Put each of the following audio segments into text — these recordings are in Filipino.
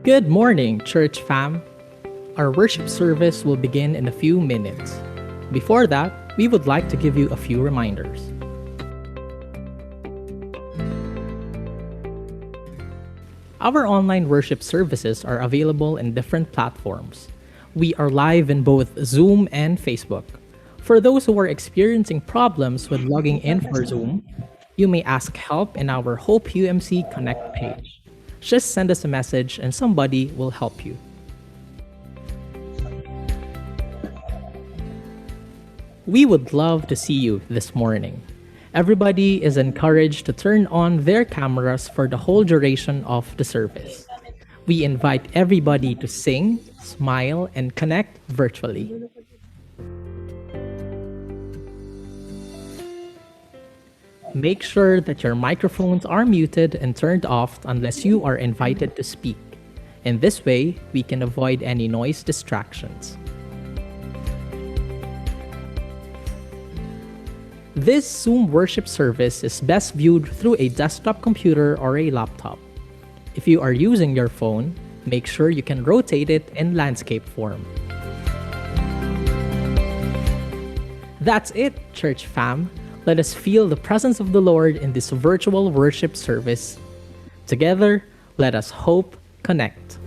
Good morning, church fam. Our worship service will begin in a few minutes. Before that, we would like to give you a few reminders. Our online worship services are available in different platforms. We are live in both Zoom and Facebook. For those who are experiencing problems with logging in for Zoom, you may ask help in our Hope UMC Connect page. Just send us a message and somebody will help you. We would love to see you this morning. Everybody is encouraged to turn on their cameras for the whole duration of the service. We invite everybody to sing, smile, and connect virtually. Make sure that your microphones are muted and turned off unless you are invited to speak. In this way, we can avoid any noise distractions. This Zoom worship service is best viewed through a desktop computer or a laptop. If you are using your phone, make sure you can rotate it in landscape form. That's it, church fam. Let us feel the presence of the Lord in this virtual worship service. Together, let us hope, connect.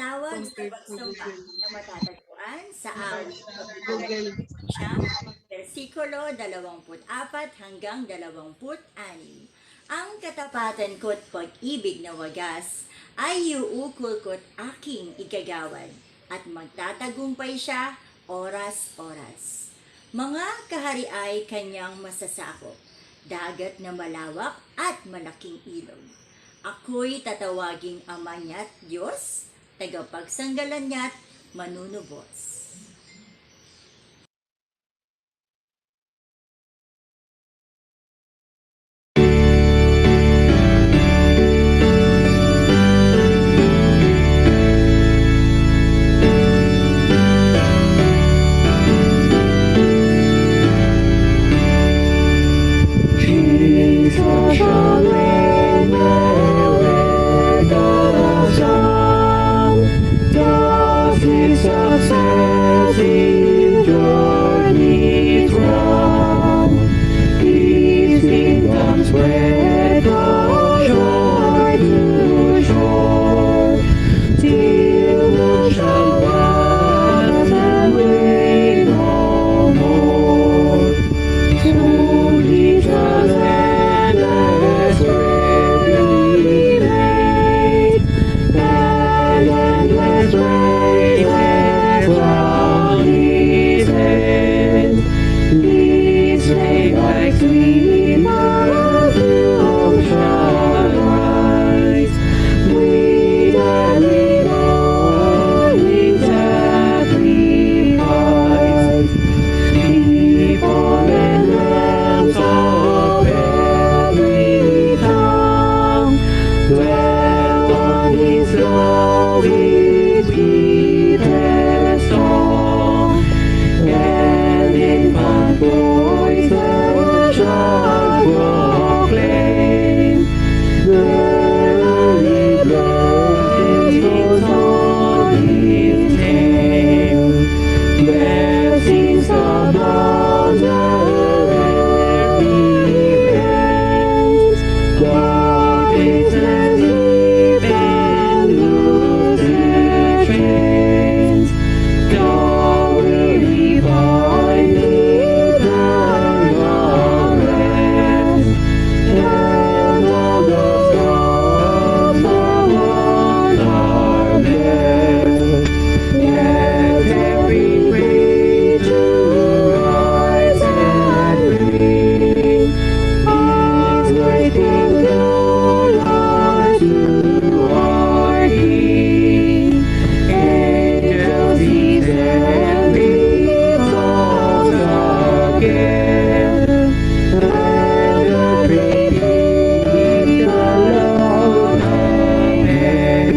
Tawag sa pagsamba na matatagpuan sa awit 89, versikulo 24 hanggang 26. Ang katapatan ko't pag-ibig na wagas ay iuukol ko't aking igagawad at magtatagumpay siya oras-oras. Mga kahari ay kanyang masasakop, dagat na malawak at malaking ilog. Ako'y tatawaging ama niya't Diyos, tagapagsanggalan niya't manunubos. Jesus shall reign wherever the sun does his success in journeys run. His kingdom spread from shore to shore, till the shall pass and reign no more. So Jesus endless glory made, and endless praises on his head. His name like sweet perfume shall rise, with every morning sacrifice. People and realms of every tongue dwell on his glory, sweetest song, and infant voices shall proclaim the early blessings on his name. Blessings abound wherever he reigns. Darkness sleep and lose their chains. God will he find eternal rest, and all the stars for one are blessed. Let every creature rise and bring His great glory to our King. Angels he sent exalt again, and the great King alone. Amen.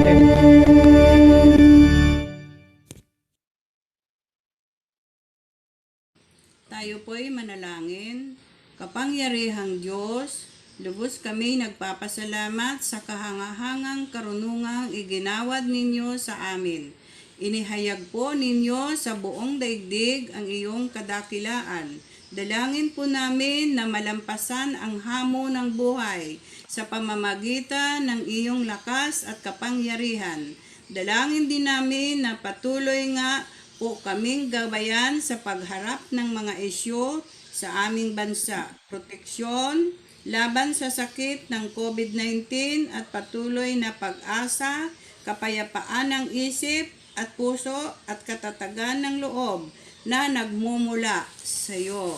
Tayo po'y manalangin. Kapangyarihang Diyos, lubos kami nagpapasalamat sa kahangahangang karunungang iginawad ninyo sa amin. Inihayag po ninyo sa buong daigdig ang iyong kadakilaan. Dalangin po namin na malampasan ang hamon ng buhay sa pamamagitan ng iyong lakas at kapangyarihan. Dalangin din namin na patuloy nga po kaming gabayan sa pagharap ng mga isyu sa aming bansa. Proteksyon laban sa sakit ng COVID-19 at patuloy na pag-asa, kapayapaan ng isip at puso at katatagan ng loob na nagmumula sa iyo.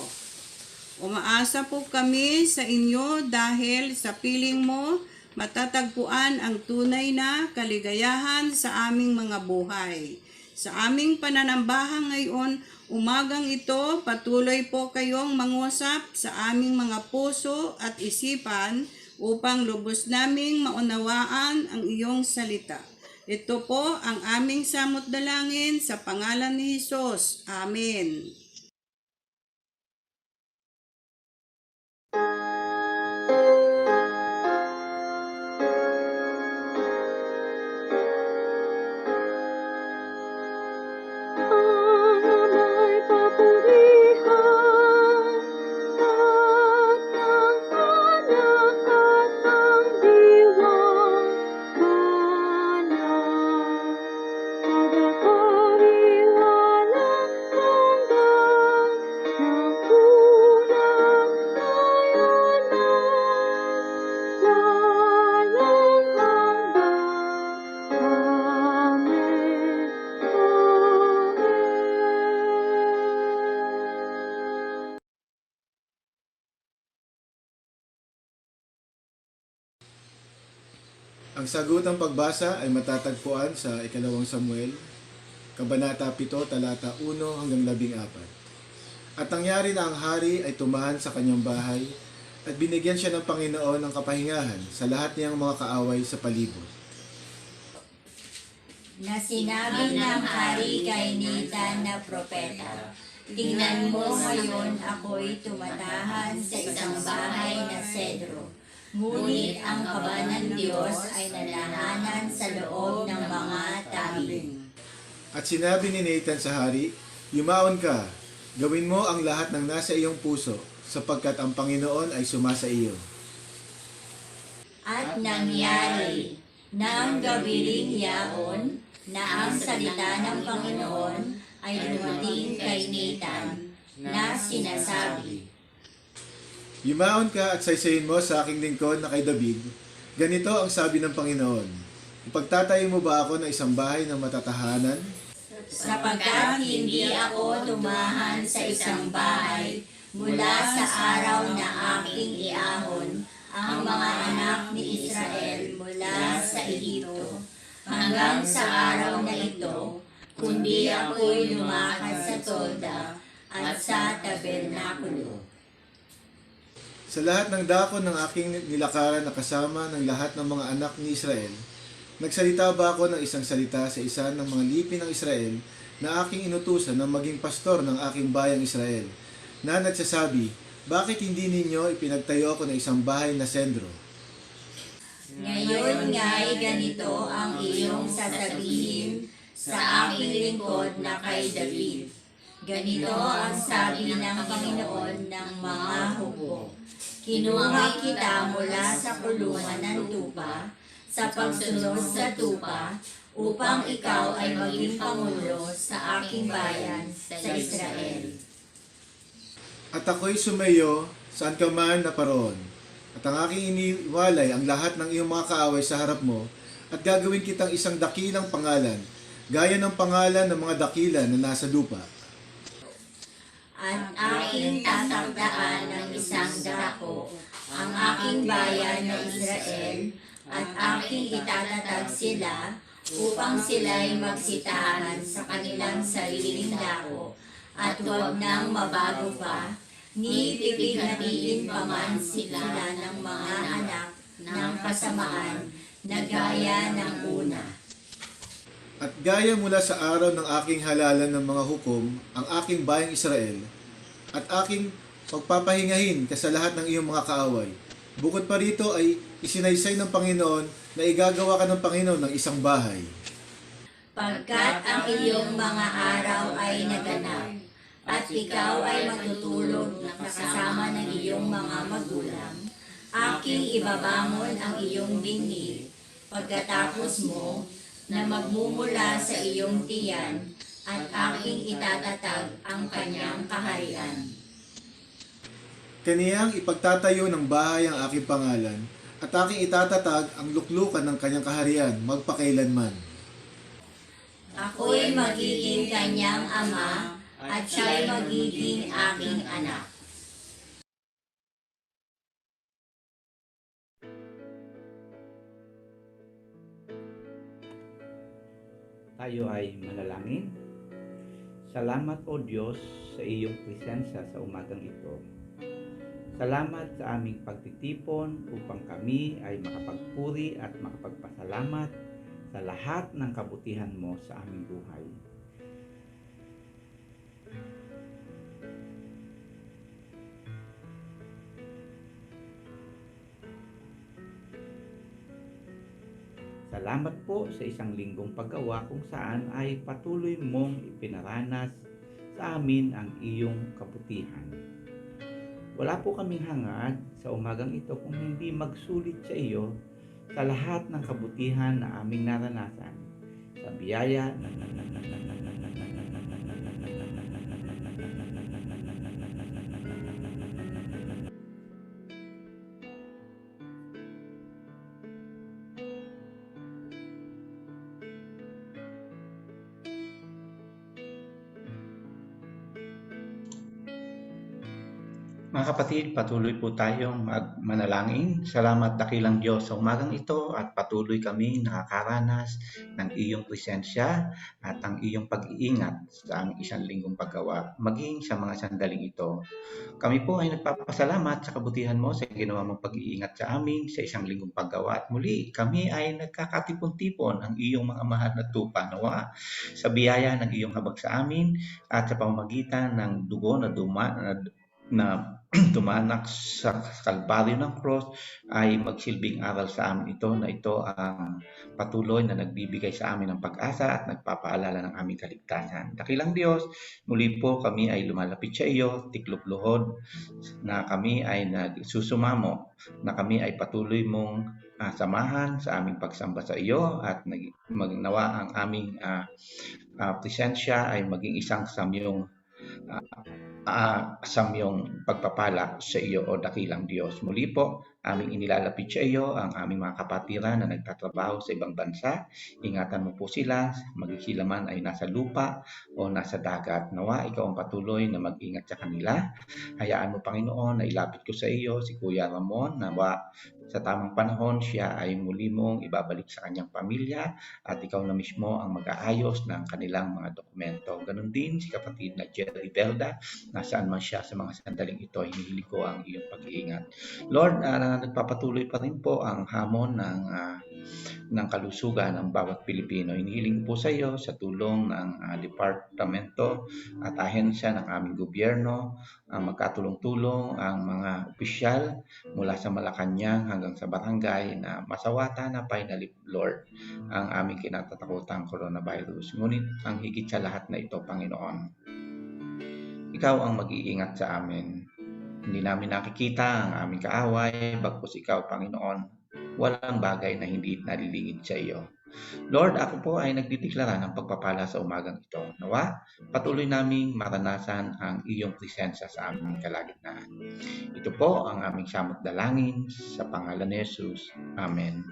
Umaasa po kami sa inyo dahil sa piling mo matatagpuan ang tunay na kaligayahan sa aming mga buhay. Sa aming pananambahan ngayon, umagang ito, patuloy po kayong mangusap sa aming mga puso at isipan upang lubos naming maunawaan ang iyong salita. Ito po ang aming samot dalangin sa pangalan ni Jesus. Amen. Ang ama'y papurihan at ang anak at ang diwang banal. Tagapagliwanag hanggang ng unang ngayon at walang hanggan. Amen. Ang sagutang pagbasa ay matatagpuan sa Ikalawang Samuel, Kabanata 7, talata 1 hanggang 14. At nangyari na ang hari ay tumahan sa kanyang bahay at binigyan siya ng Panginoon ng kapahingahan sa lahat niyang mga kaaway sa palibot. Na sinabi ng hari kay Nathan na propeta, tingnan mo ngayon ako'y tumatahan sa isang bahay na sedro. Ngunit ang kaba ng Diyos ay nanahanan sa loob ng mga tabing. At sinabi ni Nathan sa hari, yumaon ka, gawin mo ang lahat ng nasa iyong puso, sapagkat ang Panginoon ay sumasa iyo. At nangyari ng gabiling yaon na ang salita ng Panginoon ay dumating kay Nathan na sinasabi, Yumaon ka at saysayin mo sa aking lingkod na kay David. Ganito ang sabi ng Panginoon, ipagtatayo mo ba ako ng isang bahay na matatahanan? sapagkat hindi ako tumahan sa isang bahay mula sa araw na aking iahon ang mga anak ni Israel mula sa Ehipto hanggang sa araw na ito, kundi ako'y lumakad sa tolda at sa tabernakulo. Sa lahat ng dakon ng aking nilakaran na kasama ng lahat ng mga anak ni Israel, nagsalita ba ako ng isang salita sa isa ng mga lipi ng Israel na aking inutusan na maging pastor ng aking bayang Israel, na nagsasabi, bakit hindi ninyo ipinagtayo ako ng isang bahay na sendro? Ngayon nga'y ganito ang iyong sasabihin sa aking lingkod na kay David. Ganito ang sabi ng Panginoon ng mga hukbo. Kinuha kita mula sa kulungan ng tupa, sa pagsunod sa tupa, upang ikaw ay maging pangulo sa aking bayan sa Israel. At ako'y sumayo saan ka man naparoon, at ang aking iniwalay ang lahat ng iyong mga kaaway sa harap mo, at gagawin kitang isang dakilang pangalan, gaya ng pangalan ng mga dakila na nasa lupa. At aking tatakdaan ng isang dako ang aking bayan na Israel, at aking itatatag sila upang sila'y magsitahan sa kanilang sariling dako, at huwag nang mabago pa, ni pipignatiin pa man sila ng mga anak ng kasamaan na gaya ng una. At gaya mula sa araw ng aking halalan ng mga hukom, ang aking bayang Israel, at aking pagpapahingahin ka sa lahat ng iyong mga kaaway. Bukod pa rito ay isinaysay ng Panginoon na igagawa ka ng Panginoon ng isang bahay. Pagkat ang iyong mga araw ay naganap, at ikaw ay matutulog na kasama ng iyong mga magulang. Aking ibabangon ang iyong binhi, pagkatapos mo na magmumula sa iyong tiyan, at aking itatatag ang kanyang kaharian. Kaniyang ipagtatayo ng bahay ang aking pangalan, at aking itatatag ang luklukan ng kanyang kaharian magpakailanman. Ako'y magiging kanyang ama, at siya'y magiging aking anak. Tayo ay manalangin. Salamat o Diyos sa iyong presensya sa umagang ito. Salamat sa aming pagtitipon upang kami ay makapagpuri at makapagpasalamat sa lahat ng kabutihan mo sa aming buhay. Salamat po sa isang linggong paggawa kung saan ay patuloy mong ipinaranas sa amin ang iyong kabutihan. Wala po kaming hangad sa umagang ito kung hindi magsulit sa iyo sa lahat ng kabutihan na aming naranasan sa biyaya Mga kapatid, patuloy po tayong manalangin. Salamat dakilang Diyos sa umagang ito at patuloy kami nakakaranas ng iyong presensya at ang iyong pag-iingat sa aming isang linggong paggawa, maging sa mga sandaling ito. Kami po ay nagpapasalamat sa kabutihan mo sa ginawa mong pag-iingat sa amin sa isang linggong paggawa at muli kami ay nagkakatipon-tipon ang iyong mga mahal na tupa nawa sa biyaya ng iyong habag sa amin at sa pamamagitan ng dugo na tumanak sa kalbaryo ng cross ay magsilbing aral sa amin ito na ito ang patuloy na nagbibigay sa amin ng pag-asa at nagpapaalala ng aming kaligtasan. Dakilang Diyos, muli po kami ay lumalapit sa iyo, tiklop luhod na kami ay nagsusumamo, na kami ay patuloy mong samahan sa aming pagsamba sa iyo at magnawa ang aming presensya ay maging isang samyong samyong pagpapala sa iyo o dakilang Diyos. Muli po, aming inilalapit sa iyo ang aming mga kapatiran na nagtatrabaho sa ibang bansa. Ingatan mo po sila, maging sila man ay nasa lupa o nasa dagat. Nawa, ikaw ang patuloy na mag-ingat sa kanila. Hayaan mo, Panginoon, na ilapit ko sa iyo si Kuya Ramon. Nawa, sa tamang panahon, siya ay muli mong ibabalik sa kanyang pamilya at ikaw na mismo ang mag-aayos ng kanilang mga dokumento. Ganon din si kapatid na Jerry Belda, nasaan man siya sa mga sandaling ito, hinihiling ko ang iyong pag-iingat. Lord, nagpapatuloy pa rin po ang hamon ng kalusugan ng bawat Pilipino. Hinihiling po sa iyo sa tulong ng departamento at ahensya ng aming gobyerno, magkatulong-tulong ang mga opisyal mula sa Malacanang hanggang sa barangay na masawata na finally, Lord, ang aming kinatatakutang coronavirus. Ngunit ang higit sa lahat na ito, Panginoon, ikaw ang mag-iingat sa amin. Hindi namin nakikita ang aming kaaway, bagkus ikaw, Panginoon, walang bagay na hindi nalilingid sa iyo. Lord, ako po ay nagdideklara ng pagpapala sa umagang ito. Nawa, patuloy naming maranasan ang iyong presensya sa aming kalagitnaan. Ito po ang aming samot dalangin sa pangalan ni Jesus. Amen.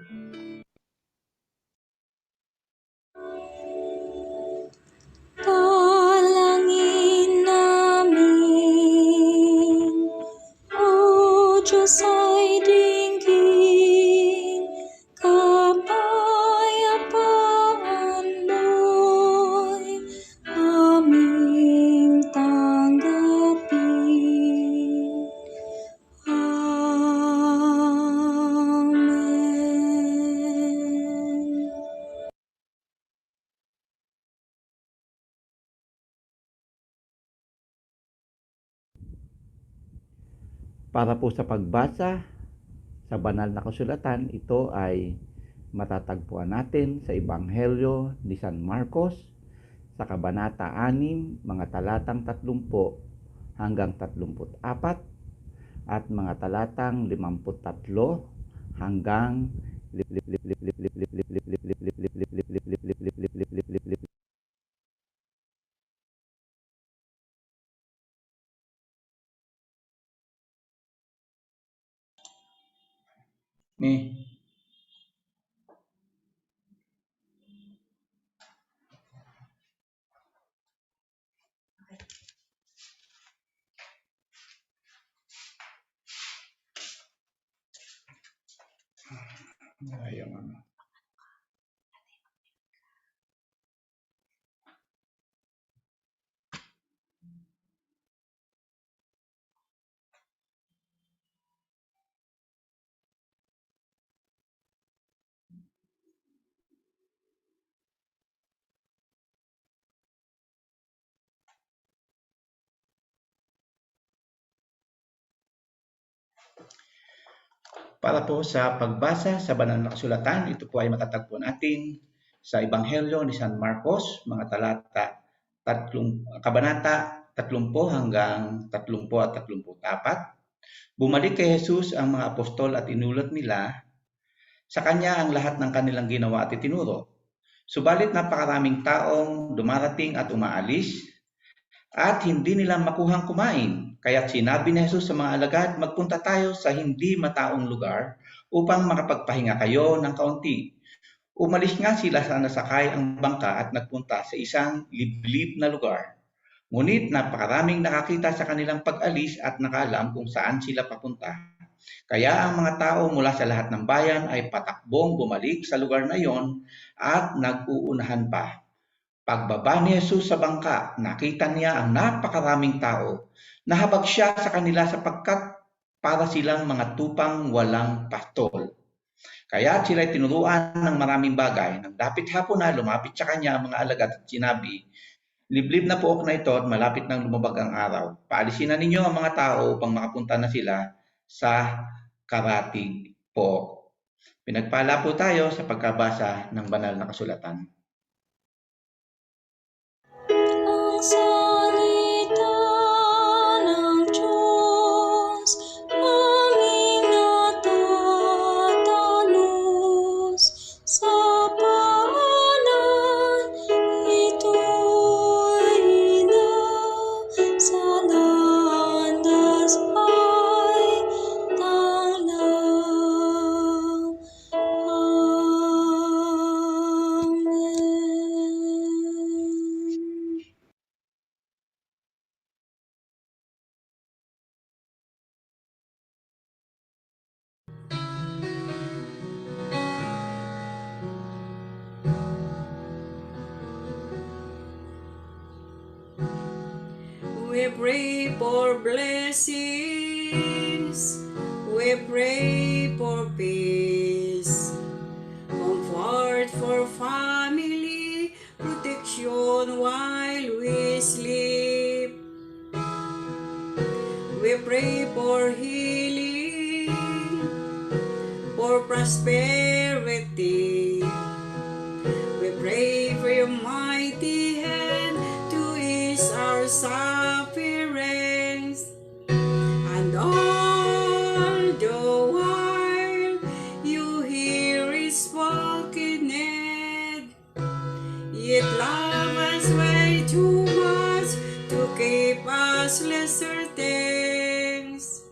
Dalangin namin, O Diyos ay dinggin, kapayapaan mo'y aming tanggapin. Amen. Para po sa pagbasa sa banal na kasulatan, ito ay matatagpuan natin sa Ebanghelyo ni San Marcos sa Kabanata 6, mga talatang 30 hanggang 34 at mga talatang 53 hanggang nih. Ayun. Para po sa pagbasa sa banal na kasulatan, ito po ay matatagpuan natin sa Ebanghelyo ni San Marcos, mga kabanata 30 hanggang 30 at 34. Bumalik kay Jesus ang mga apostol at inulat nila sa kanya ang lahat ng kanilang ginawa at itinuro. Subalit napakaraming taong dumarating at umaalis at hindi nila makuhang kumain. Kaya't sinabi ni Jesus sa mga alagad, magpunta tayo sa hindi mataong lugar upang makapagpahinga kayo ng kaunti. Umalis nga sila sa nasakay ang bangka at nagpunta sa isang liblib na lugar. Ngunit napakaraming nakakita sa kanilang pag-alis at nakaalam kung saan sila papunta. Kaya ang mga tao mula sa lahat ng bayan ay patakbong bumalik sa lugar na iyon at nag-uunahan pa. Pagbaba ni Jesus sa bangka, nakita niya ang napakaraming tao. Nahabag siya sa kanila sapagkat para silang mga tupang walang pastol. Kaya sila'y tinuruan ng maraming bagay. Nang dapit hapon na, lumapit sa kanya ang mga alagad at sinabi, liblib na pook na ito at malapit nang lumabag ang araw. Paalisin na ninyo ang mga tao upang makapunta na sila sa karatig po. Pinagpala po tayo sa pagkabasa ng banal na kasulatan. Ang salita ng Diyos, aming natatalos sa paanan, ito'y sa landas ay tanglang. Amen. We pray for blessings. We pray for peace. Comfort for family. Protection while we sleep. We pray for healing. For prosperity. We pray for your mighty hand to ease our sufferings. And all the while you hear His spoken need. Yet love us way too much to keep us lesser things.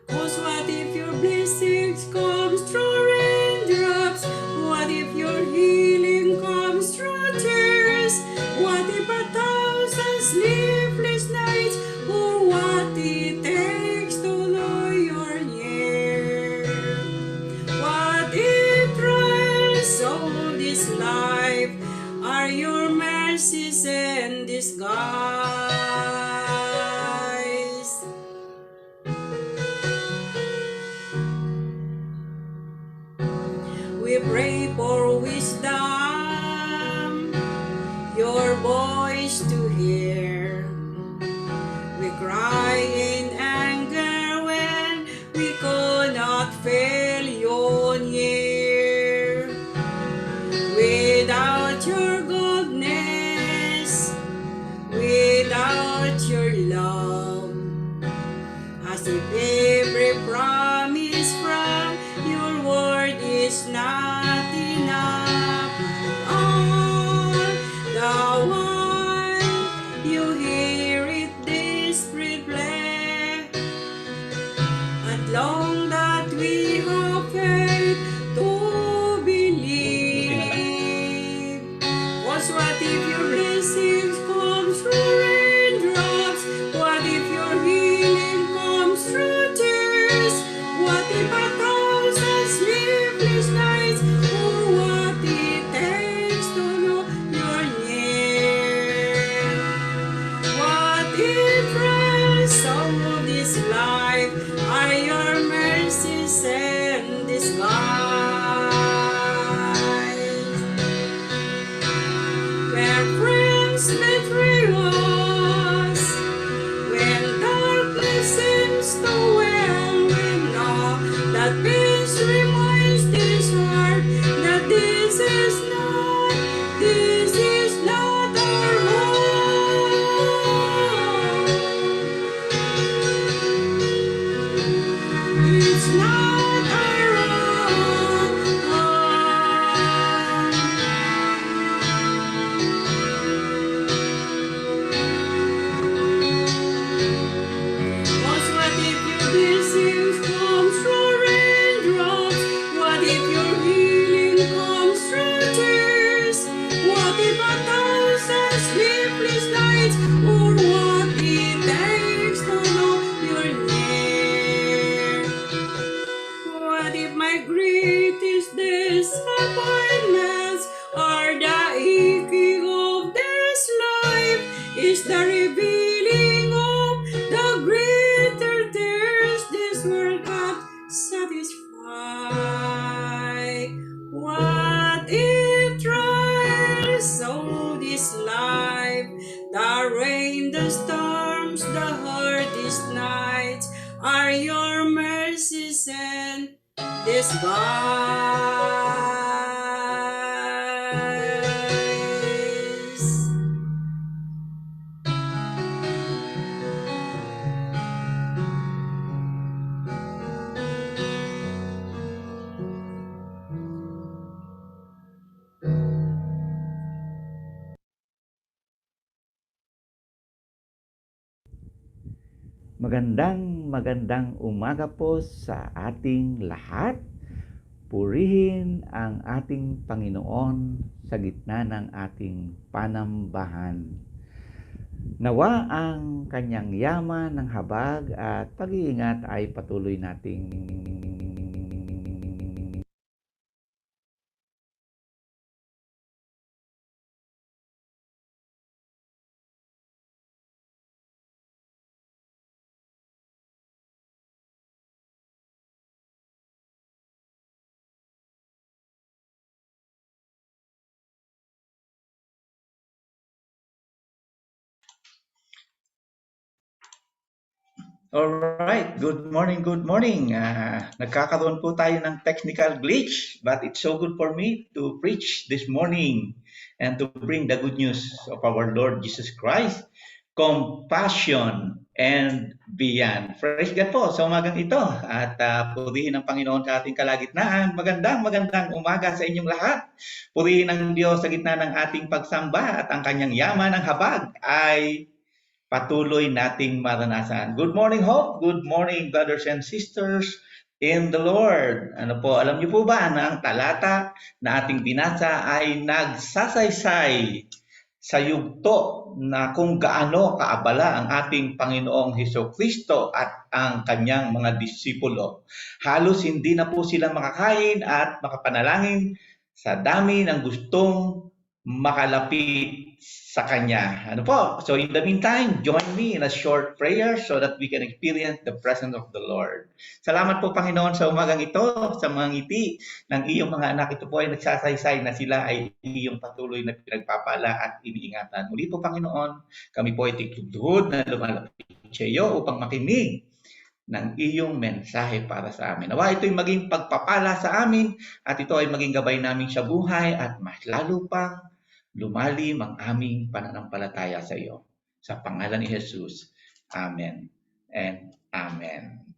'Cause what if your blessings comes through raindrops? What if your healing comes through tears? What if 1,000 sleepless nights? Or what it takes to know you're near? What if trials of this life are your mercies in disguise? We pray for wisdom, your voice to hear. We cry in anger when we cannot feel you near. Without your goodness, as if every promise from your word is not enough. All the while you hear it desperate play, and long that we have faith to believe. Cause what if your blessings come through raindrops? What if your healing comes through tears? What if 1,000 sleepless nights? Or what it takes to know you're near? What if rest of this life are your mercies and disguise? Where friends betray us, when darkness seems to well, we know that peace reminds this heart that this is not our home. It's not our home. Cause what if your blessings come through raindrops? What if your healing comes through tears? What if 1,000 sleepless nights? Or what it takes to know you're near? What if my greatest disappointments are the aching of this life? Is the revealing of the greater tears this world can't satisfy? What if trials so this life, the rain, the storms, the hardest nights, are your mercies and disguise? Magandang umaga po sa ating lahat. Purihin ang ating Panginoon sa gitna ng ating panambahan. Nawa ang kanyang yaman ng habag at pag-iingat ay patuloy nating Alright, good morning, good morning. Nagkakaroon po tayo ng technical glitch, but it's so good for me to preach this morning and to bring the good news of our Lord Jesus Christ, compassion and beyond. Praise God po sa umagang ito at purihin ang Panginoon sa ating kalagitnaan. Magandang umaga sa inyong lahat. Purihin ang Diyos sa gitna ng ating pagsamba at ang kanyang yaman ng habag ay patuloy nating maranasan. Good morning, Hope. Good morning, brothers and sisters in the Lord. Ano po, alam niyo po ba na ang talata na ating binasa ay nagsasaysay sa yugto na kung gaano kaabala ang ating Panginoong Hesukristo at ang kanyang mga disipulo. Halos hindi na po sila makakain at makapanalangin sa dami ng gustong makalapit sa Kanya. Ano po? So in the meantime, join me in a short prayer so that we can experience the presence of the Lord. Salamat po, Panginoon, sa umagang ito, sa mga ngiti ng iyong mga anak. Ito po ay nagsasaysay na sila ay iyong patuloy na pinagpapala at iniingatan. Muli po, Panginoon, kami po ay tiklugduhod na lumalapit sa iyo upang makinig ng iyong mensahe para sa amin. Nawa ito'y maging pagpapala sa amin at ito ay maging gabay namin sa buhay at mas lalo pang lumalim ang aming pananampalataya sa iyo. Sa pangalan ni Jesus. Amen and Amen.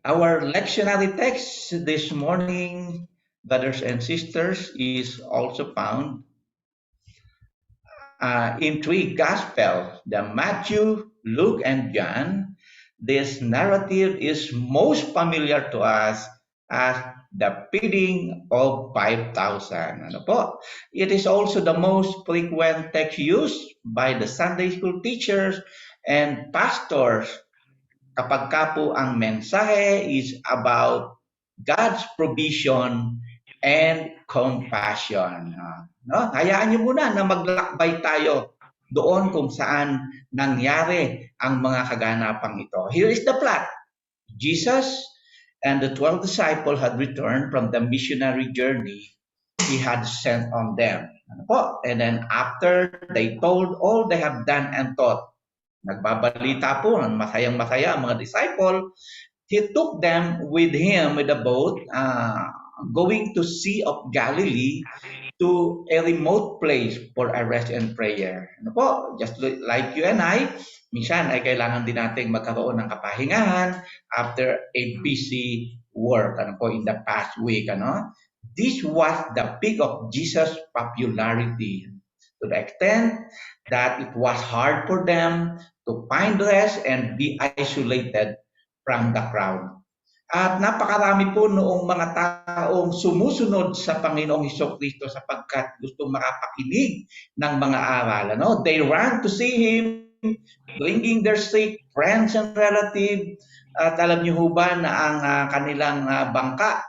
Our lectionary text this morning, brothers and sisters, is also found in three Gospels, the Matthew, Luke, and John. This narrative is most familiar to us as the feeding of 5,000. Ano po? It is also the most frequent text used by the Sunday school teachers and pastors kapag ka po ang mensahe is about God's provision and compassion. No? Hayaan niyo muna na maglakbay tayo doon kung saan nangyari ang mga kaganapang ito. Here is the plot. Jesus and the 12 disciples had returned from the missionary journey he had sent on them. Ano po? And then after they told all they have done and taught, nagbabalita po, masayang-masaya ang mga disciple, he took them with him with a boat, going to Sea of Galilee to a remote place for a rest and prayer. Ano po? Just like you and I, minsan ay kailangan din nating magkaroon ng kapahingahan after a busy work, ano po, in the past week. Ano? This was the peak of Jesus' popularity to the extent that it was hard for them to find rest and be isolated from the crowd. At napakarami po noong mga taong sumusunod sa Panginoong Hesukristo sapagkat gusto makapakinig ng mga aral. Ano? They ran to see Him, bringing their sick friends and relatives. At alam niyo ho ba na ang kanilang bangka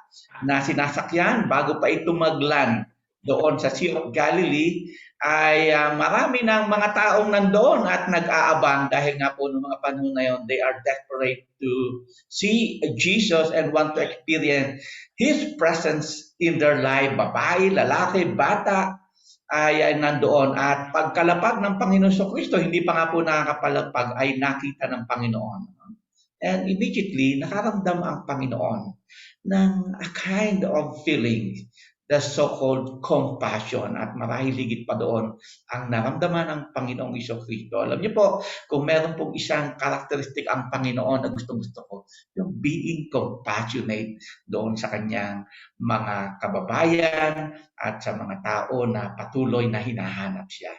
na sinasakyan bago pa ito magland doon sa Sea of Galilee ay marami ng mga taong nandoon at nag-aabang dahil nga po noong mga panahon na yon, they are desperate to see Jesus and want to experience His presence in their life. Babae, lalaki, bata ay nandoon. At pagkalapag ng Panginoon Kristo, hindi pa nga po nakakapalapag, ay nakita ng Panginoon. And immediately, nakaramdam ang Panginoon ng a kind of feeling, the so-called compassion, at marahil higit pa doon ang naramdaman ng Panginoong Kristo. Alam niyo po, kung meron pong isang karakteristik ang Panginoon na gustong-gusto ko, yung being compassionate doon sa kanyang mga kababayan at sa mga tao na patuloy na hinahanap siya.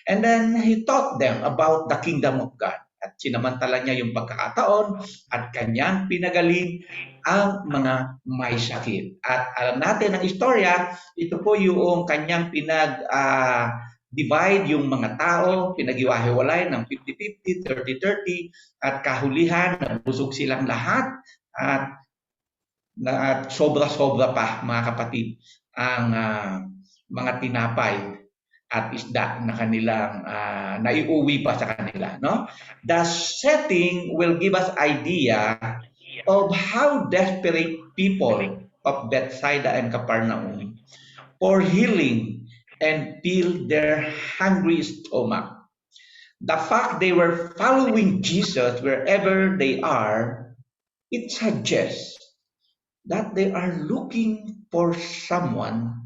And then He taught them about the kingdom of God. At sinamantala niya yung pagkakataon at kanyang pinagaling ang mga may sakit. At alam natin ang istorya, ito po yung kanyang divide yung mga tao, pinag-iwahiwalay ng 50-50, 30-30, at kahulihan, nabusog silang lahat, at sobra-sobra pa, mga kapatid, ang mga tinapay at isda na kanilang naiuwi pa sa kanila. No? The setting will give us idea of how desperate people of Bethsaida and Capernaum for healing and fill their hungry stomach. The fact they were following Jesus wherever they are, it suggests that they are looking for someone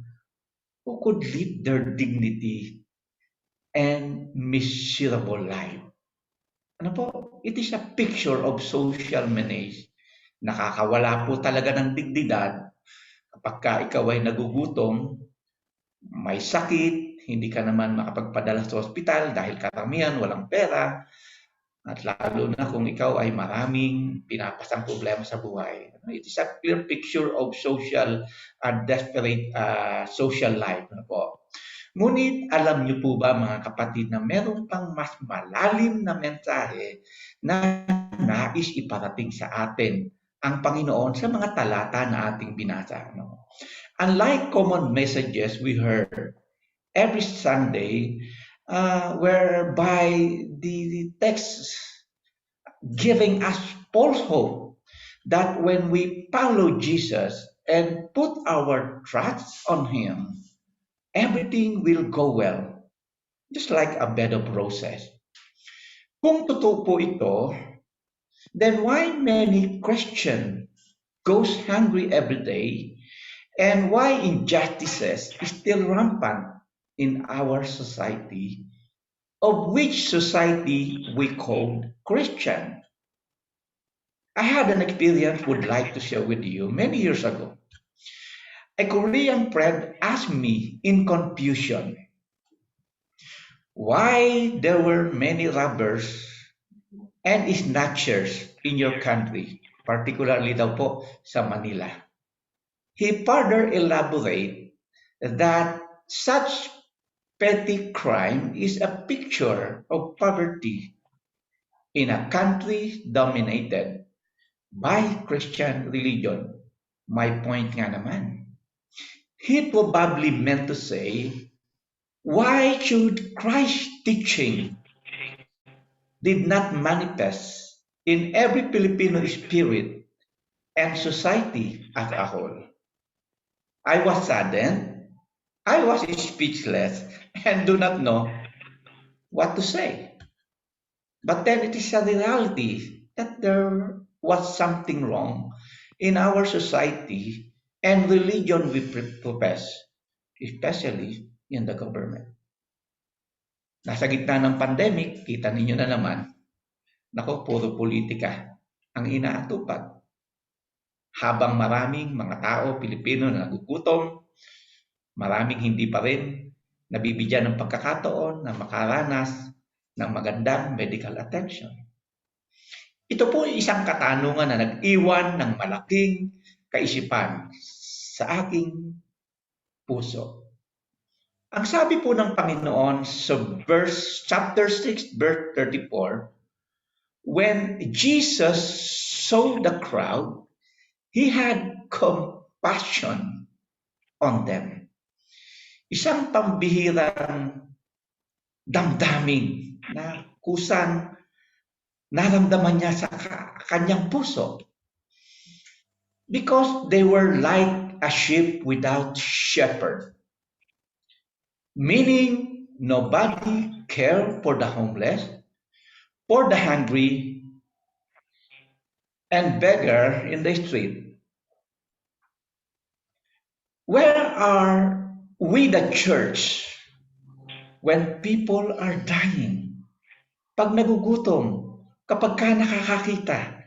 who could live their dignity and miserable life. Ano po? It is a picture of social menace. Nakakawala po talaga ng dignidad kapag ka ikaw ay nagugutom, may sakit, hindi ka naman makapagpadala sa ospital dahil karamihan walang pera, at lalo na kung ikaw ay maraming pinapasang problema sa buhay. It is a clear picture of social, desperate social life. Ano po? Ngunit alam niyo po ba mga kapatid na meron pang mas malalim na mensahe na nais iparating sa atin ang Panginoon sa mga talata na ating binasa. No? Unlike common messages we heard every Sunday, whereby the text giving us false hope that when we follow Jesus and put our trust on Him, everything will go well, just like a bed of roses. Kung totoo po ito, then why many Christians goes hungry every day, and why injustices is still rampant in our society, of which society we call Christian? I had an experience would like to share with you many years ago. A Korean friend asked me in confusion why there were many robbers and snatchers in your country, particularly daw po sa Manila. He further elaborate that such petty crime is a picture of poverty in a country dominated by Christian religion. My point nga naman. He probably meant to say, why should Christ's teaching did not manifest in every Filipino spirit and society as a whole? I was saddened, I was speechless, and do not know what to say. But then it is a reality that there was something wrong in our society and religion we profess, especially in the government. Nasa gitna ng pandemic, kita ninyo na naman, nako, puro politika ang inaatupag. Habang maraming mga tao, Pilipino na nagugutom, maraming hindi pa rin nabibigyan ng pagkakataon na makaranas ng magandang medical attention. Ito po isang katanungan na nag-iwan ng malaking kaisipan sa aking puso. Ang sabi po ng Panginoon sa chapter 6, verse 34, when Jesus saw the crowd, He had compassion on them. Isang pambihirang damdamin na kusang naramdaman niya sa kanyang puso. Because they were like a sheep without shepherd. Meaning, nobody cared for the homeless, for the hungry, and beggar in the street. Where are we, the church, when people are dying? Pag nagugutom, kapag ka nakakakita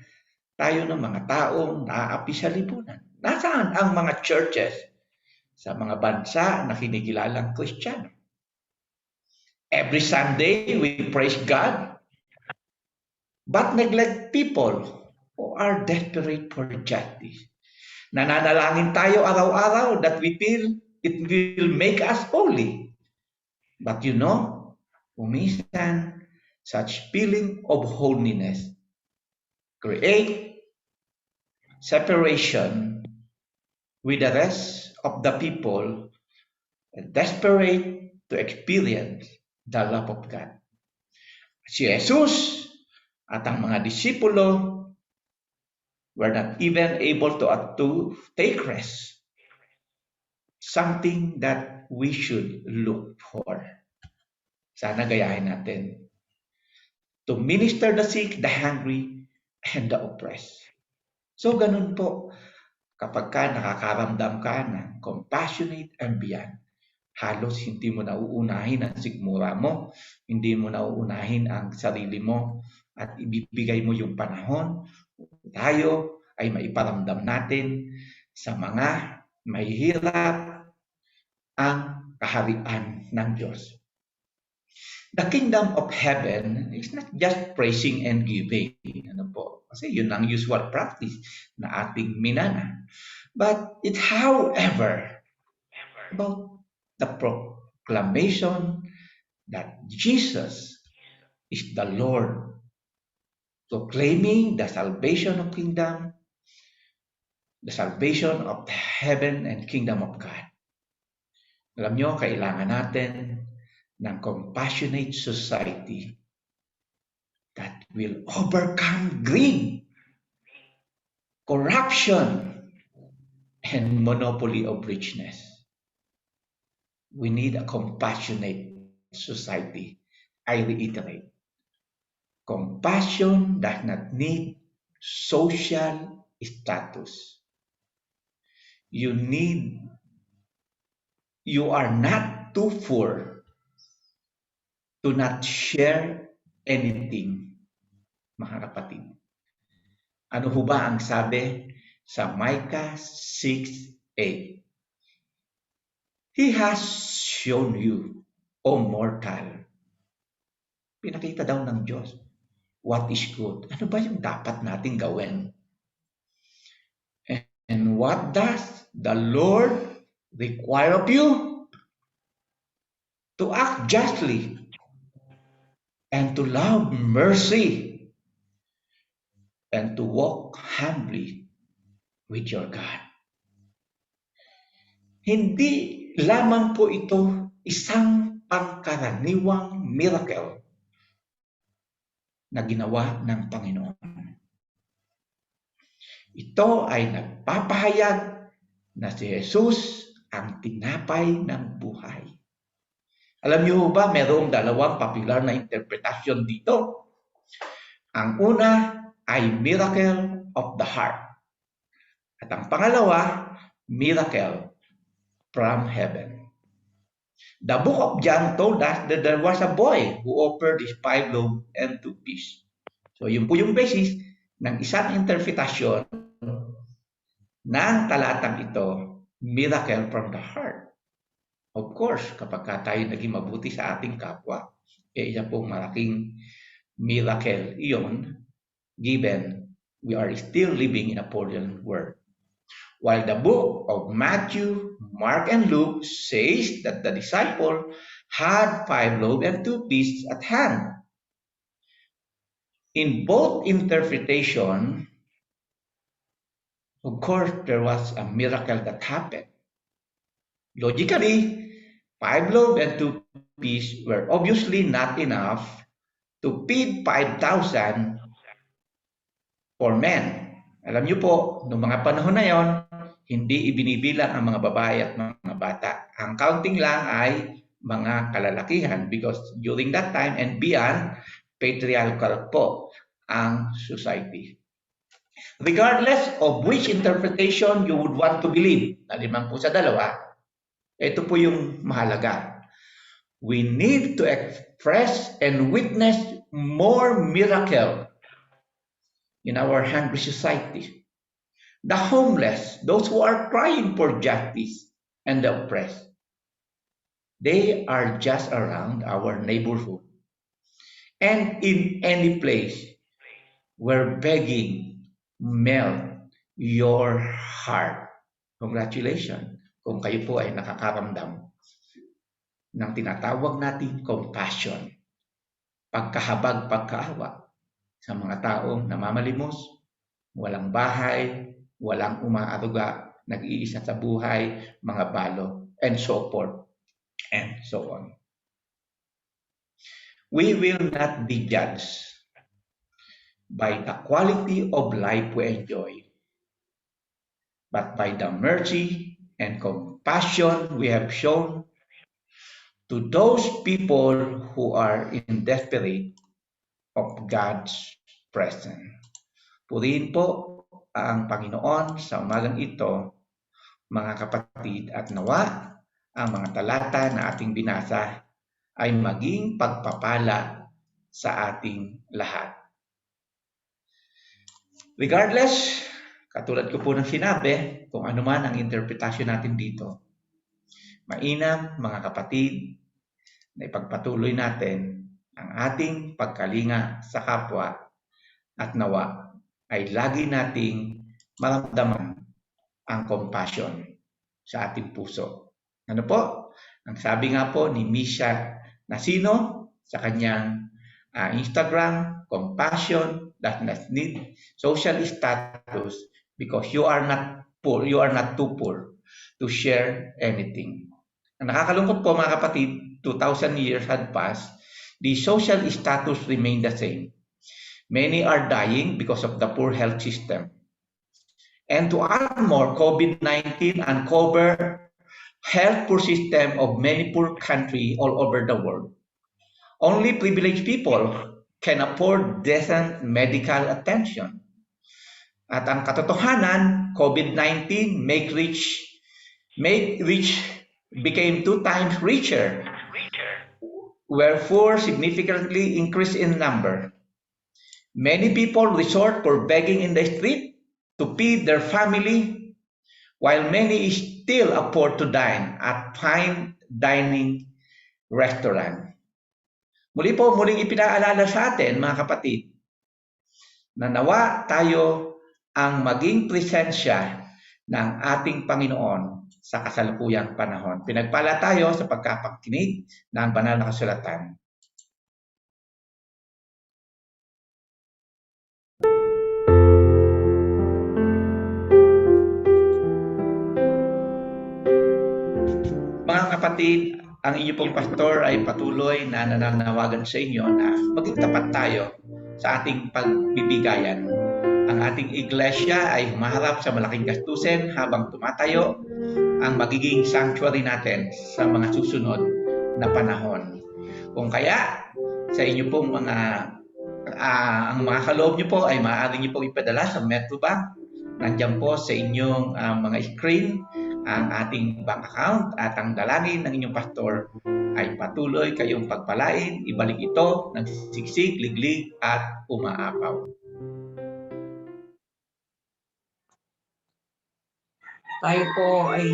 tayo ng mga taong naaapi sa lipunan. Nasaan ang mga churches sa mga bansa na kinikilalang Kristiyano? Every Sunday, we praise God, but neglect people who are desperate for justice. Nananalangin tayo araw-araw that we feel it will make us holy. But you know, minsan, such feeling of holiness create separation with the rest of the people desperate to experience the love of God. Si Jesus at ang mga disipulo were not even able to take rest. Something that we should look for. Sana gayahin natin. To minister the sick, the hungry, and the oppressed. So ganun po, kapag ka nakakaramdam ka ng compassionate and beyond, halos hindi mo nauunahin ang sigmura mo, hindi mo nauunahin ang sarili mo, at ibibigay mo yung panahon, tayo ay maiparamdam natin sa mga mahihirap ang kaharian ng Diyos. The kingdom of heaven is not just praising and giving. Ano po? Kasi yun ang usual practice na ating minana. But it, however, about the proclamation that Jesus is the Lord, proclaiming the salvation of kingdom, the salvation of heaven and kingdom of God. Alam nyo, kailangan natin ng compassionate society that will overcome greed, corruption, and monopoly of richness. We need a compassionate society. I reiterate, compassion does not need social status. You are not too poor to not share anything, mga kapatid. Ano ho ba ang sabi sa Micah 6:8? He has shown you, O mortal. Pinakita daw ng Diyos what is good. Ano ba yung dapat nating gawin? And what does the Lord require of you? To act justly and to love mercy and to walk humbly with your God. Hindi lamang po ito isang pangkaraniwang miracle na ginawa ng Panginoon. Ito ay nagpapahayag na si Jesus ang tinapay ng buhay. Alam niyo ba, mayroong dalawang popular na interpretasyon dito. Ang una ay miracle of the heart. At ang pangalawa, miracle from heaven. The book of John told us that there was a boy who offered his 5 loaves and 2 fish. So yun po yung basis ng isang interpretasyon ng talatang ito, miracle from the heart. Of course, kapag tayo naging mabuti sa ating kapwa, isa pong malaking miracle iyon, given we are still living in a fallen world. While the book of Matthew, Mark, and Luke says that the disciple had 5 loaves and 2 fish at hand. In both interpretation, of course, there was a miracle that happened. Logically, 5 loaves and 2 fish were obviously not enough to feed 5,000 for men. Alam niyo po, noong mga panahon na yon, hindi ibinibilang ang mga babae at mga bata. Ang counting lang ay mga kalalakihan because during that time and beyond, patriarchal po ang society. Regardless of which interpretation you would want to believe, nalimang po sa dalawa, ito po yung mahalaga. We need to express and witness more miracle in our hungry society. The homeless, those who are crying for justice, and the oppressed, they are just around our neighborhood. And in any place where begging melt your heart. Congratulations kung kayo po ay nakakaramdam ng tinatawag natin compassion, pagkahabag, pagkaawa sa mga taong namamalimos, walang bahay, walang umaaruga, nag-iisa sa buhay, mga balo, and so forth, and so on. We will not be judged by the quality of life we enjoy, but by the mercy and compassion we have shown to those people who are in desperate of God's presence. Purihin po ang Panginoon sa umagang ito, mga kapatid, at nawa ang mga talata na ating binasa ay maging pagpapala sa ating lahat. Regardless, katulad ko po ng sinabi, kung ano man ang interpretasyon natin dito, mainam mga kapatid na ipagpatuloy natin ang ating pagkalinga sa kapwa at nawa ay lagi nating maramdaman ang compassion sa ating puso. Ano po? Ang sabi nga po ni Misha Nasino sa kanyang Instagram, compassion does not need social status because you are not poor, you are not too poor to share anything. Ang nakakalungkot po mga kapatid, 2,000 years had passed, the social status remained the same. Many are dying because of the poor health system. And to add more, COVID-19 uncovered health poor system of many poor countries all over the world. Only privileged people can afford decent medical attention. At ang katotohanan, COVID-19 make rich became 2 times richer, wherefore significantly increased in number. Many people resort for begging in the street to feed their family, while many still afford to dine at fine dining restaurant. Muli po, muling ipinaalala sa atin, mga kapatid, na nawa tayo ang maging presensya ng ating Panginoon sa kasalukuyang panahon. Pinagpala tayo sa pagkapakinig ng banal na kasulatan. Mga kapatid, ang inyo pong pastor ay patuloy na nananawagan sa inyo na maging tapat tayo sa ating pagbibigayan. Ang ating iglesia ay humaharap sa malaking gastusin habang tumatayo ang magiging sanctuary natin sa mga susunod na panahon. Kung kaya, sa inyo pong ang mga kaloob nyo po ay maaari nyo pong ipadala sa Metrobank. Nandiyan po sa inyong mga screen ang ating bank account at ang dalangin ng inyong pastor ay patuloy kayong pagpalain, ibalik ito ng siksik, liglig at umaapaw. Tayo po ay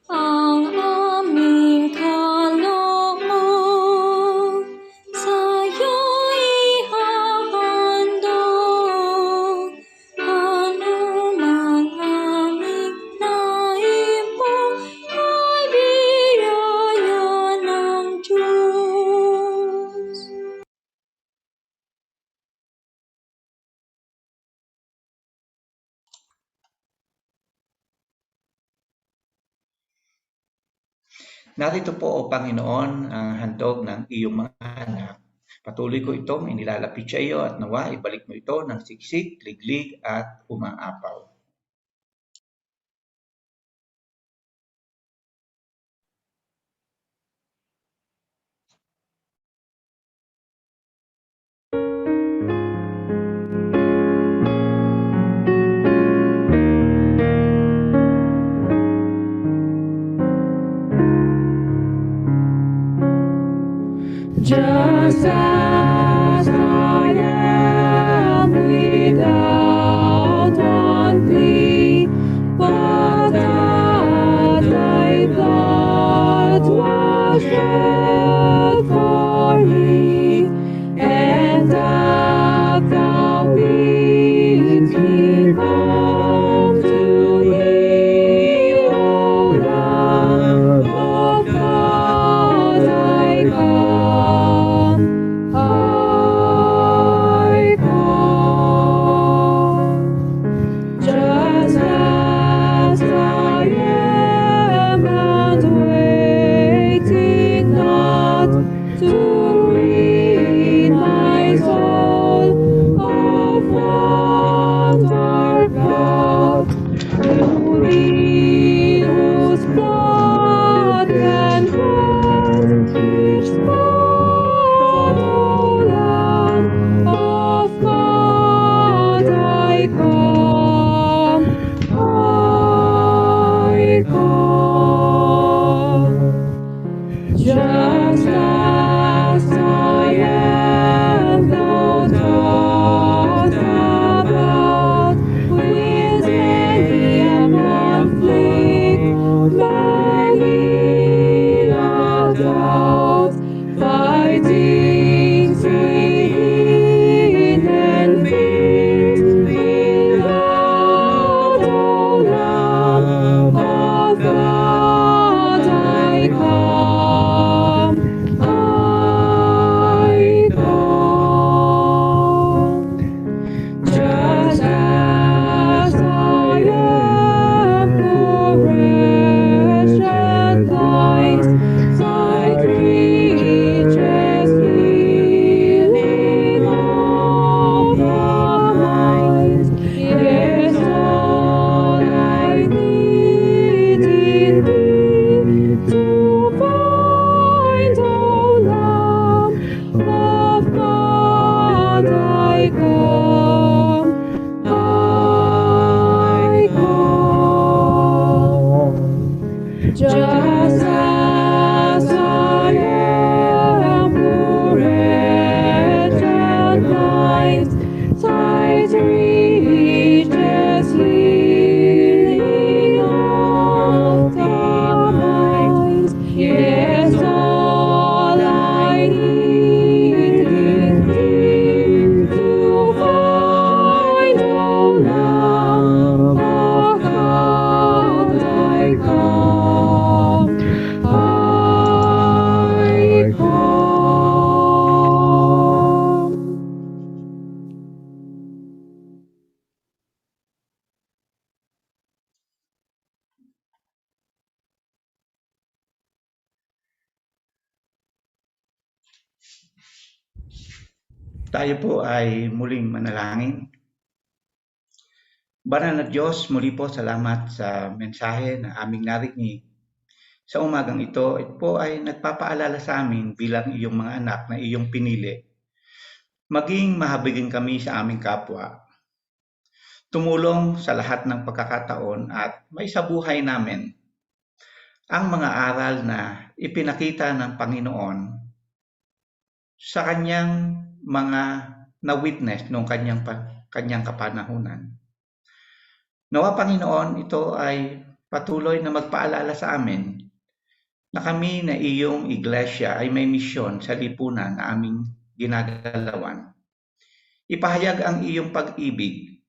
ang aming kaloob sa'yo ihahandog. Anumang aming naibong ay biyaya ng Diyos. Narito po, O Panginoon, ang handog ng iyong mga anak. Patuloy ko itong inilalapit sa iyo at nawa ibalik mo ito ng siksik, liglig at umaapaw. Just as I am without one plea, but that thy blood was shed for me, and that thou bidst me come to thee, O Lamb of God, I come. Tayo po ay muling manalangin. Banal na Diyos, muli po salamat sa mensahe na aming narinig. Sa umagang ito po ay nagpapaalala sa amin bilang iyong mga anak na iyong pinili. Maging mahabagin kami sa aming kapwa. Tumulong sa lahat ng pagkakataon at may sa buhay namin ang mga aral na ipinakita ng Panginoon sa kanyang mga na-witness noong kanyang kapanahunan. Nawa Panginoon, ito ay patuloy na magpaalala sa amin na kami na iyong iglesia ay may misyon sa lipunan na aming ginagalawan. Ipahayag ang iyong pag-ibig.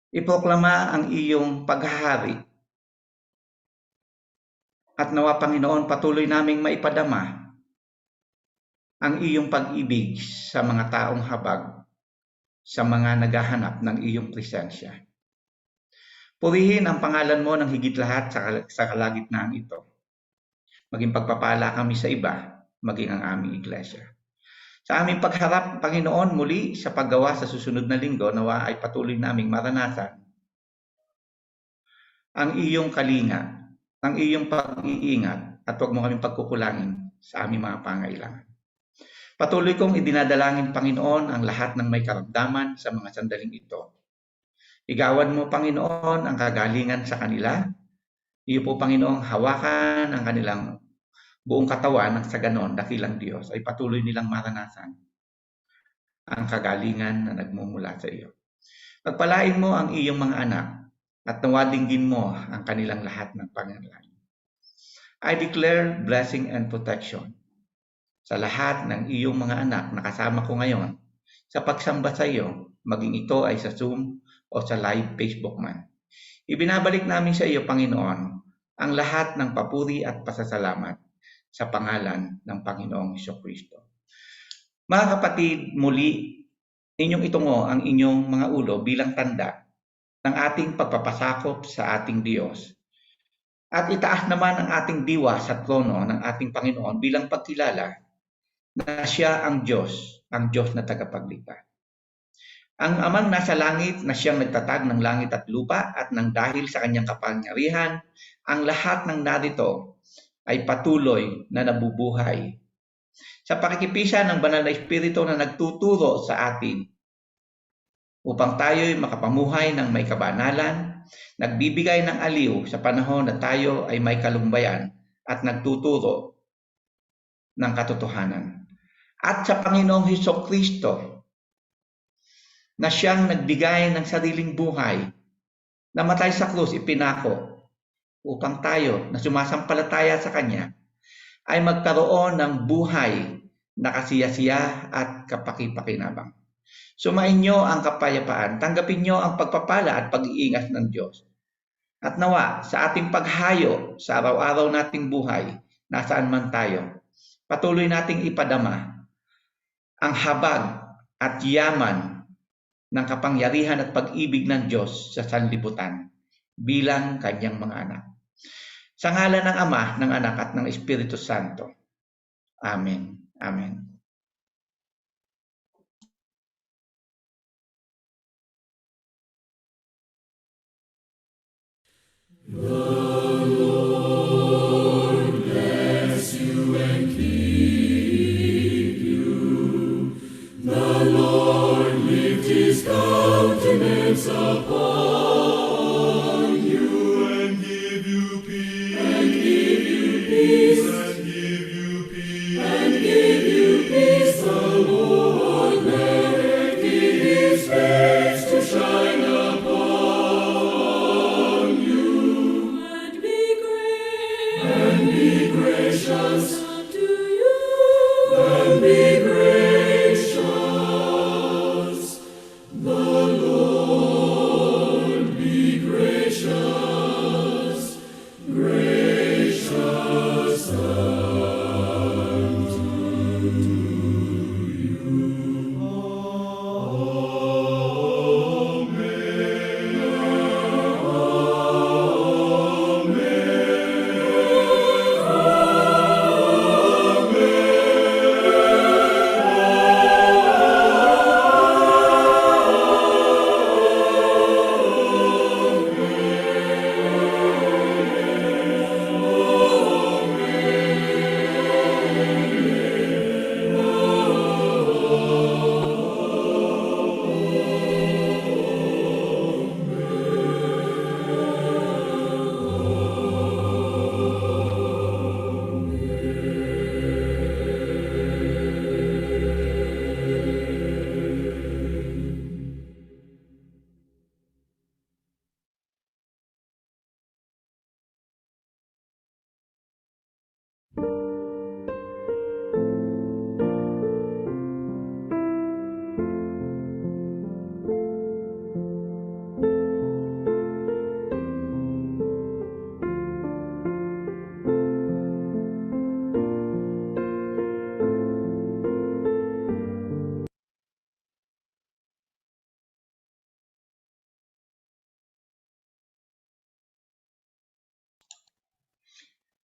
Iproklama ang iyong paghahari. At nawa Panginoon, patuloy naming maipadama ang iyong pag-ibig sa mga taong habag, sa mga naghahanap ng iyong presensya. Purihin ang pangalan mo ng higit lahat sa kalagitnaan ito. Maging pagpapala kami sa iba, maging ang aming iglesia. Sa aming pagharap, Panginoon, muli sa paggawa sa susunod na linggo, nawa ay patuloy naming maranasan ang iyong kalinga, ang iyong pag-iingat, at huwag mo kaming pagkukulangin sa aming mga pangailangan. Patuloy kong idinadalangin, Panginoon, ang lahat ng may karamdaman sa mga sandaling ito. Igawan mo, Panginoon, ang kagalingan sa kanila. Iyo po, Panginoon, hawakan ang kanilang buong katawan, sa ganon, dakilang Diyos ay patuloy nilang maranasan ang kagalingan na nagmumula sa iyo. Pagpalain mo ang iyong mga anak at nawadinggin mo ang kanilang lahat ng pangangailangan. I declare blessing and protection sa lahat ng iyong mga anak na kasama ko ngayon sa pagsamba sa iyo, maging ito ay sa Zoom o sa live Facebook man. Ibinabalik namin sa iyo, Panginoon, ang lahat ng papuri at pasasalamat sa pangalan ng Panginoong Jesucristo. Mga kapatid, muli, inyong itungo ang inyong mga ulo bilang tanda ng ating pagpapasakop sa ating Diyos. At itaas naman ang ating diwa sa trono ng ating Panginoon bilang pagkilala na siya ang Diyos na tagapagligtas. Ang Amang nasa langit na siyang nagtatag ng langit at lupa at nang dahil sa kanyang kapangyarihan, ang lahat ng narito ay patuloy na nabubuhay. Sa pakikipisa ng banal na Espiritu na nagtuturo sa atin upang tayo'y makapamuhay ng may kabanalan, nagbibigay ng aliw sa panahon na tayo ay may kalumbayan at nagtuturo ng katotohanan. At sa Panginoong Hesukristo na siyang nagbigay ng sariling buhay, namatay sa krus, ipinako upang tayo na sumasampalataya sa Kanya ay magkaroon ng buhay na kasiyasiya at kapakipakinabang. Sumainyo ang kapayapaan, tanggapin nyo ang pagpapala at pag-iingat ng Diyos. At nawa sa ating paghayo sa araw-araw nating buhay, nasaan man tayo, patuloy nating ipadama ang habag at yaman ng kapangyarihan at pag-ibig ng Diyos sa sanlibutan bilang kanyang mga anak. Sa ngalan ng Ama, ng Anak at ng Espiritu Santo. Amen. Amen.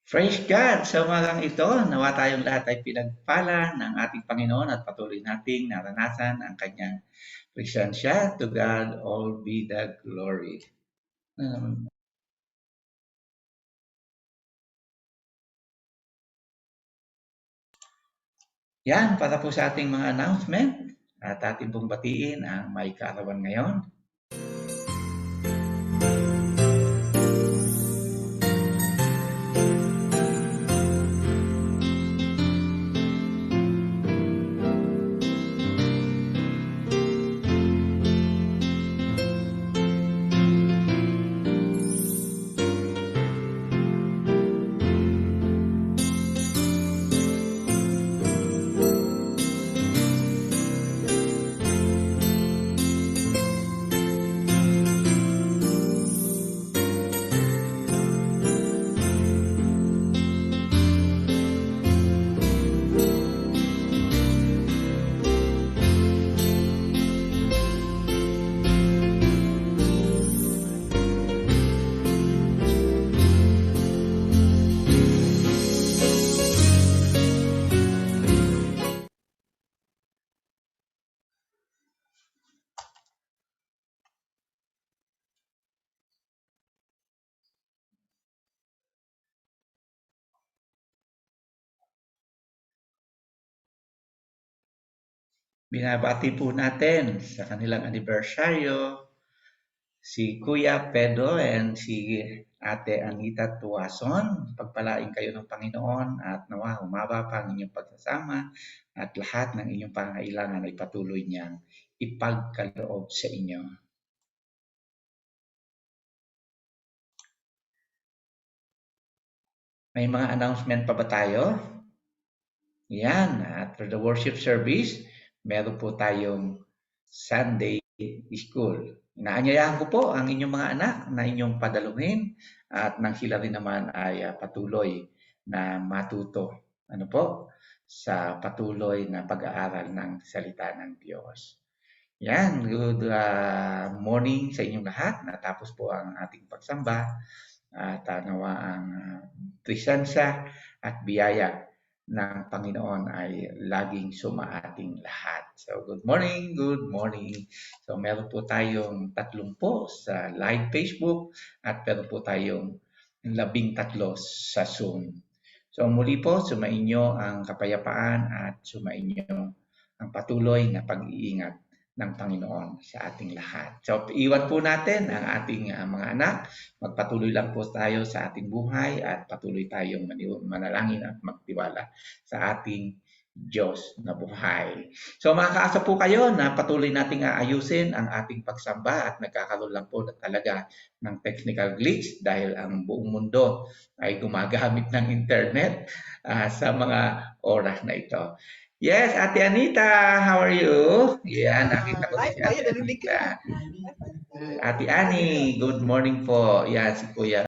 Praise God! Sa umagang ito, nawa tayong lahat ay pinagpala ng ating Panginoon at patuloy nating naranasan ang kanyang presensya. To God all be the glory. Yan, para po sa ating mga announcement at ating pong batiin ang may kaarawan ngayon. Binabati po natin sa kanilang anibersaryo si Kuya Pedro and si Ate Anita Tuason. Pagpalain kayo ng Panginoon at nawa humaba pa ang inyong pagsasama at lahat ng inyong pangailangan ay patuloy niyang ipagkaloob sa inyo. May mga announcement pa ba tayo? Yan, at for the worship service, meron po tayong Sunday School. Inaanyayahan ko po ang inyong mga anak na inyong padalungin at nang sila rin naman ay patuloy na matuto sa patuloy na pag-aaral ng salita ng Diyos. Yan, good morning sa inyong lahat. Natapos po ang ating pagsamba at nawa ang presensya at biyaya ng Panginoon ay laging sumaating lahat. So, good morning, good morning. So, meron po tayong 30 sa live Facebook at meron po tayong 13 sa Zoom. So, muli po, sumainyo ang kapayapaan at sumainyo ang patuloy na pag-iingat ng Panginoon sa ating lahat. So, iwan po natin ang ating mga anak. Magpatuloy lang po tayo sa ating buhay at patuloy tayong manalangin at magtiwala sa ating Diyos na buhay. So, makakaasa po kayo na patuloy nating aayusin ang ating pagsamba at nagkakaroon lang po talaga ng technical glitch dahil ang buong mundo ay gumagamit ng internet sa mga oras na ito. Yes, Ate Anita, how are you? Yeah, nakita ko si Ate Anita. Ate Annie, good morning po. Yan, si Kuya